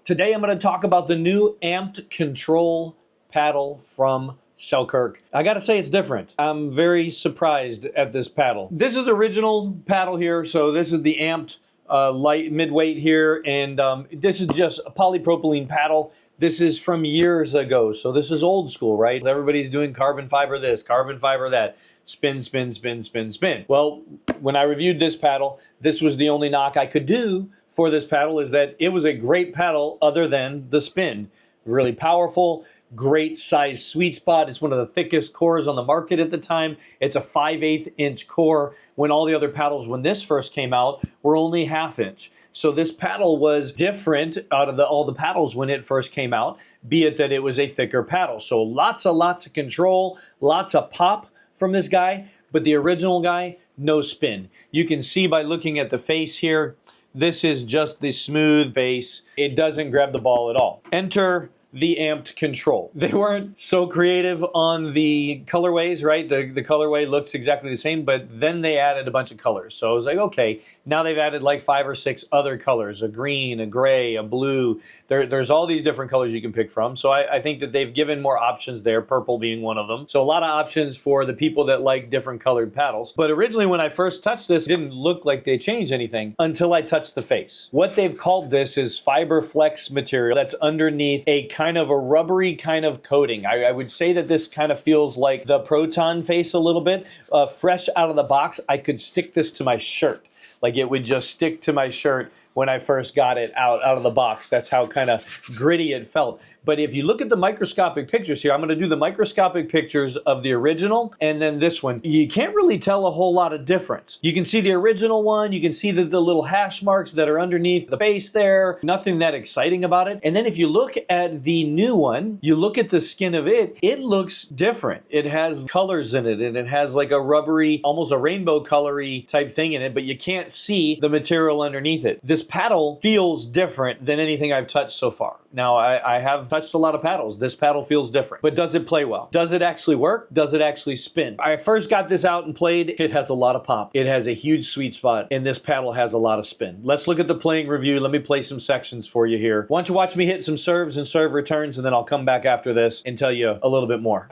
Today I'm going to talk about the new AMPED Control paddle from Selkirk. I gotta say it's different. I'm very surprised at this paddle. This is the original paddle here, so this is the AMPED Light Midweight here, and this is just a polypropylene paddle. This is from years ago, so this is old school, right? Everybody's doing carbon fiber this, carbon fiber that. Spin, spin, spin, spin, spin. Well, when I reviewed this paddle, this was the only knock I could do for this paddle, is that it was a great paddle other than the spin. Really powerful, great size sweet spot. It's one of the thickest cores on the market at the time. It's a 5/8 inch core, when all the other paddles, when this first came out, were only 1/2 inch. So this paddle was different out of all the paddles when it first came out, be it that it was a thicker paddle. So lots of control, lots of pop from this guy, but the original guy, no spin. You can see by looking at the face here, this is just the smooth face. It doesn't grab the ball at all. Enter the AMPED Control. They weren't so creative on the colorways, right? The colorway looks exactly the same, but then they added a bunch of colors. So I was like, okay, now they've added like 5 or 6 other colors, a green, a gray, a blue. There's all these different colors you can pick from. So I think that they've given more options there, purple being one of them. So a lot of options for the people that like different colored paddles. But originally when I first touched this, it didn't look like they changed anything until I touched the face. What they've called this is fiber flex material that's underneath a kind of a rubbery kind of coating. I would say that this kind of feels like the Proton face a little bit. Fresh out of the box, I could stick this to my shirt. Like it would just stick to my shirt when I first got it out of the box. That's how kind of gritty it felt. But if you look at the microscopic pictures here, I'm going to do the microscopic pictures of the original and then this one. You can't really tell a whole lot of difference. You can see the original one. You can see the little hash marks that are underneath the base there. Nothing that exciting about it. And then if you look at the new one, you look at the skin of it, it looks different. It has colors in it, and it has like a rubbery, almost a rainbow colory type thing in it, but you can't see the material underneath it. This paddle feels different than anything I've touched so far. Now, I have touched a lot of paddles. This paddle feels different. But does it play well? Does it actually work? Does it actually spin? I first got this out and played. It has a lot of pop. It has a huge sweet spot, and this paddle has a lot of spin. Let's look at the playing review. Let me play some sections for you here. Why don't you watch me hit some serves and serve returns, and then I'll come back after this and tell you a little bit more.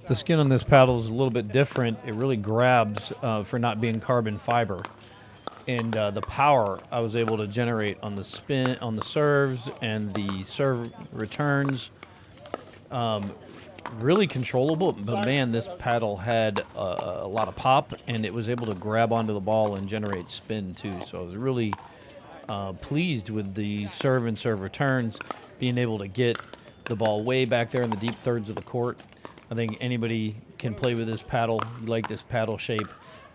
The skin on this paddle is a little bit different. It really grabs for not being carbon fiber. And the power I was able to generate on the spin, on the serves and the serve returns, really controllable. But man, this paddle had a lot of pop, and it was able to grab onto the ball and generate spin too. So I was really pleased with the serve and serve returns, being able to get the ball way back there in the deep thirds of the court. I think anybody can play with this paddle. You like this paddle shape.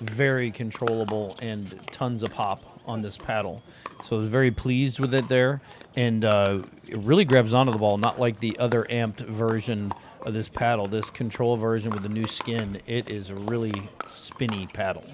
Very controllable and tons of pop on this paddle. So I was very pleased with it there, and it really grabs onto the ball, not like the other amped version of this paddle. This control version with the new skin, it is a really spinny paddle.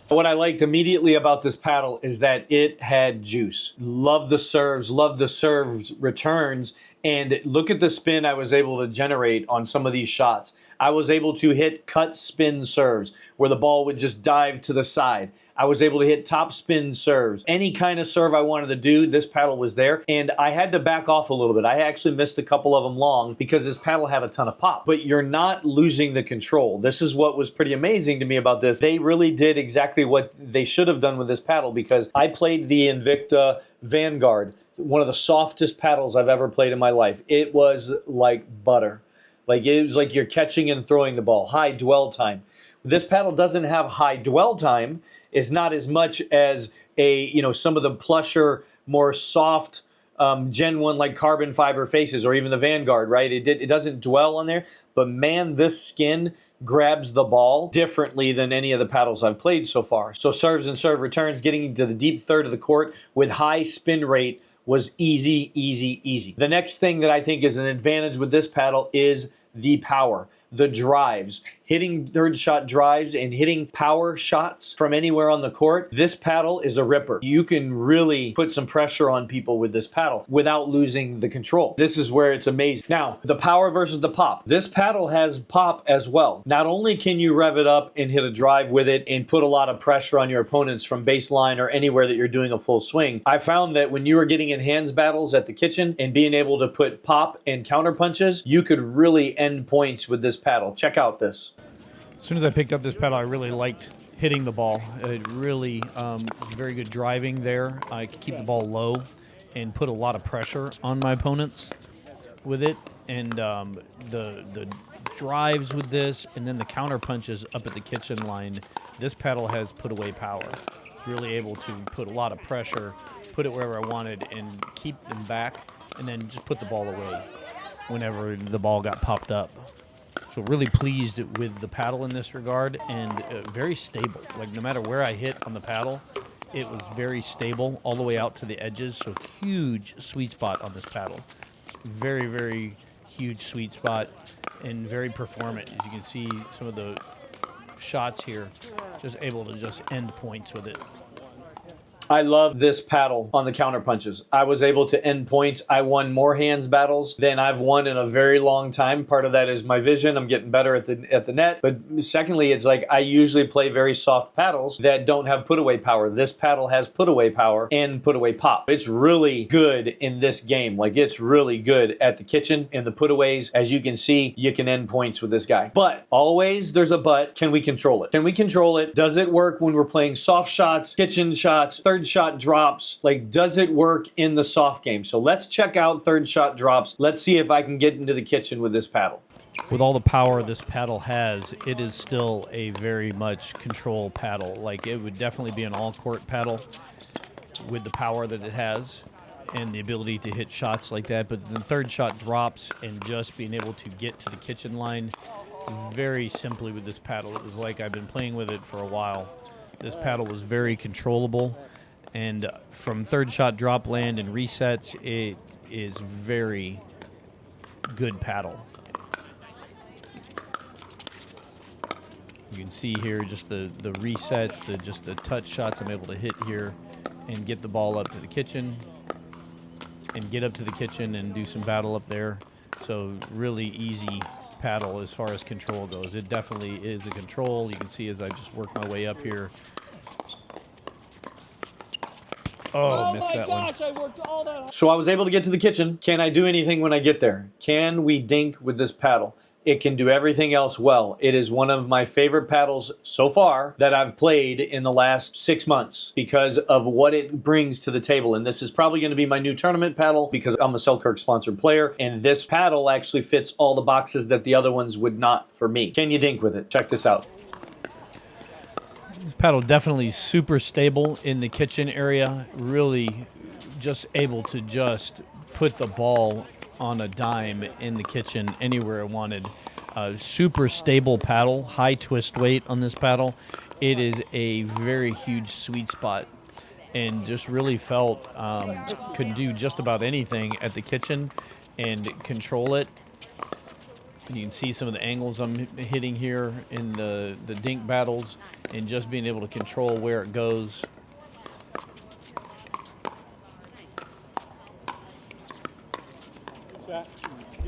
What I liked immediately about this paddle is that it had juice. Love the serves, love the serves returns, and look at the spin I was able to generate on some of these shots. I was able to hit cut spin serves where the ball would just dive to the side. I was able to hit top spin serves. Any kind of serve I wanted to do, this paddle was there. And I had to back off a little bit. I actually missed a couple of them long because this paddle had a ton of pop. But you're not losing the control. This is what was pretty amazing to me about this. They really did exactly what they should have done with this paddle, because I played the Invicta Vanguard, one of the softest paddles I've ever played in my life. It was like butter. Like it was like you're catching and throwing the ball. High dwell time. This paddle doesn't have high dwell time. It's not as much as some of the plusher, more soft Gen 1 like carbon fiber faces, or even the Vanguard, right? It doesn't dwell on there, but man, this skin grabs the ball differently than any of the paddles I've played so far. So serves and serve returns, getting into the deep third of the court with high spin rate was easy, easy, easy. The next thing that I think is an advantage with this paddle is the power. the drives, hitting third shot drives and hitting power shots from anywhere on the court, this paddle is a ripper. You can really put some pressure on people with this paddle without losing the control. This is where it's amazing. Now, the power versus the pop. This paddle has pop as well. Not only can you rev it up and hit a drive with it and put a lot of pressure on your opponents from baseline or anywhere that you're doing a full swing, I found that when you were getting in hands battles at the kitchen and being able to put pop and counter punches, you could really end points with this paddle. Check out this. As soon as I picked up this paddle, I really liked hitting the ball. It really very good driving there. I could keep the ball low and put a lot of pressure on my opponents with it. And the drives with this, and then the counter punches up at the kitchen line. This paddle has put away power. It's really able to put a lot of pressure, put it wherever I wanted, and keep them back, and then just put the ball away whenever the ball got popped up. So really pleased with the paddle in this regard, and very stable. Like no matter where I hit on the paddle, it was very stable all the way out to the edges. So huge sweet spot on this paddle. Very, very huge sweet spot and very performant. As you can see, some of the shots here, just able to just end points with it. I love this paddle on the counter punches. I was able to end points. I won more hands battles than I've won in a very long time. Part of that is my vision. I'm getting better at the net. But secondly, it's like I usually play very soft paddles that don't have put away power. This paddle has put away power and put away pop. It's really good in this game. Like it's really good at the kitchen and the putaways. As you can see, you can end points with this guy. But always there's a but. Can we control it? Can we control it? Does it work when we're playing soft shots, kitchen shots, third shot drops? Like, does it work in the soft game? So let's check out third shot drops. Let's see if I can get into the kitchen with this paddle. With all the power this paddle has, it is still a very much control paddle. Like it would definitely be an all-court paddle with the power that it has and the ability to hit shots like that. But the third shot drops and just being able to get to the kitchen line very simply with this paddle. It was like I've been playing with it for a while. This paddle was very controllable. And from third shot drop land and resets, it is very good paddle. You can see here just the resets, just the touch shots I'm able to hit here and get the ball up to the kitchen and get up to the kitchen and do some battle up there. So really easy paddle as far as control goes. It definitely is a control. You can see as I just work my way up here. Oh, missed that one. I worked all that. So I was able to get to the kitchen. Can I do anything when I get there? Can we dink with this paddle? It can do everything else well. It is one of my favorite paddles so far that I've played in the last 6 months because of what it brings to the table. And this is probably going to be my new tournament paddle because I'm a Selkirk sponsored player. And this paddle actually fits all the boxes that the other ones would not for me. Can you dink with it? Check this out. This paddle definitely super stable in the kitchen area. Really just able to just put the ball on a dime in the kitchen anywhere I wanted. Super stable paddle, high twist weight on this paddle. It is a very huge sweet spot and just really felt could do just about anything at the kitchen and control it. You can see some of the angles I'm hitting here in the dink battles and just being able to control where it goes.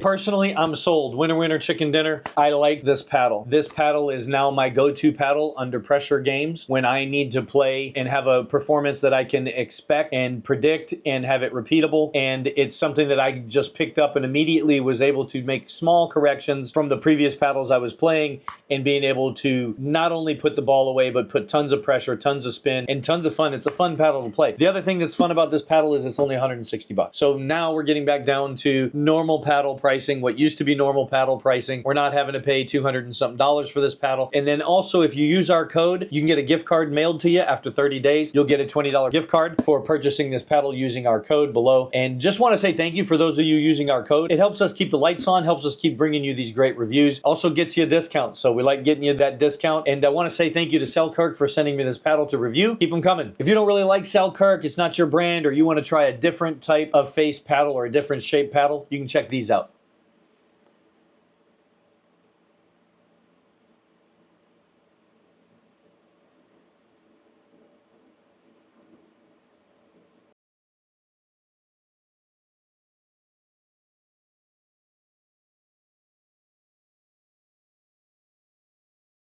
Personally, I'm sold. Winner, winner, chicken dinner. I like this paddle. This paddle is now my go-to paddle under pressure games when I need to play and have a performance that I can expect and predict and have it repeatable. And it's something that I just picked up and immediately was able to make small corrections from the previous paddles I was playing and being able to not only put the ball away, but put tons of pressure, tons of spin, and tons of fun. It's a fun paddle to play. The other thing that's fun about this paddle is it's only 160 bucks. So now we're getting back down to normal paddle pricing, what used to be normal paddle pricing. We're not having to pay $200 and something for this paddle. And then also, if you use our code, you can get a gift card mailed to you after 30 days. You'll get a $20 gift card for purchasing this paddle using our code below. And just want to say thank you for those of you using our code. It helps us keep the lights on, helps us keep bringing you these great reviews. Also gets you a discount. So we like getting you that discount. And I want to say thank you to Selkirk for sending me this paddle to review. Keep them coming. If you don't really like Selkirk, it's not your brand, or you want to try a different type of face paddle or a different shape paddle, you can check these out.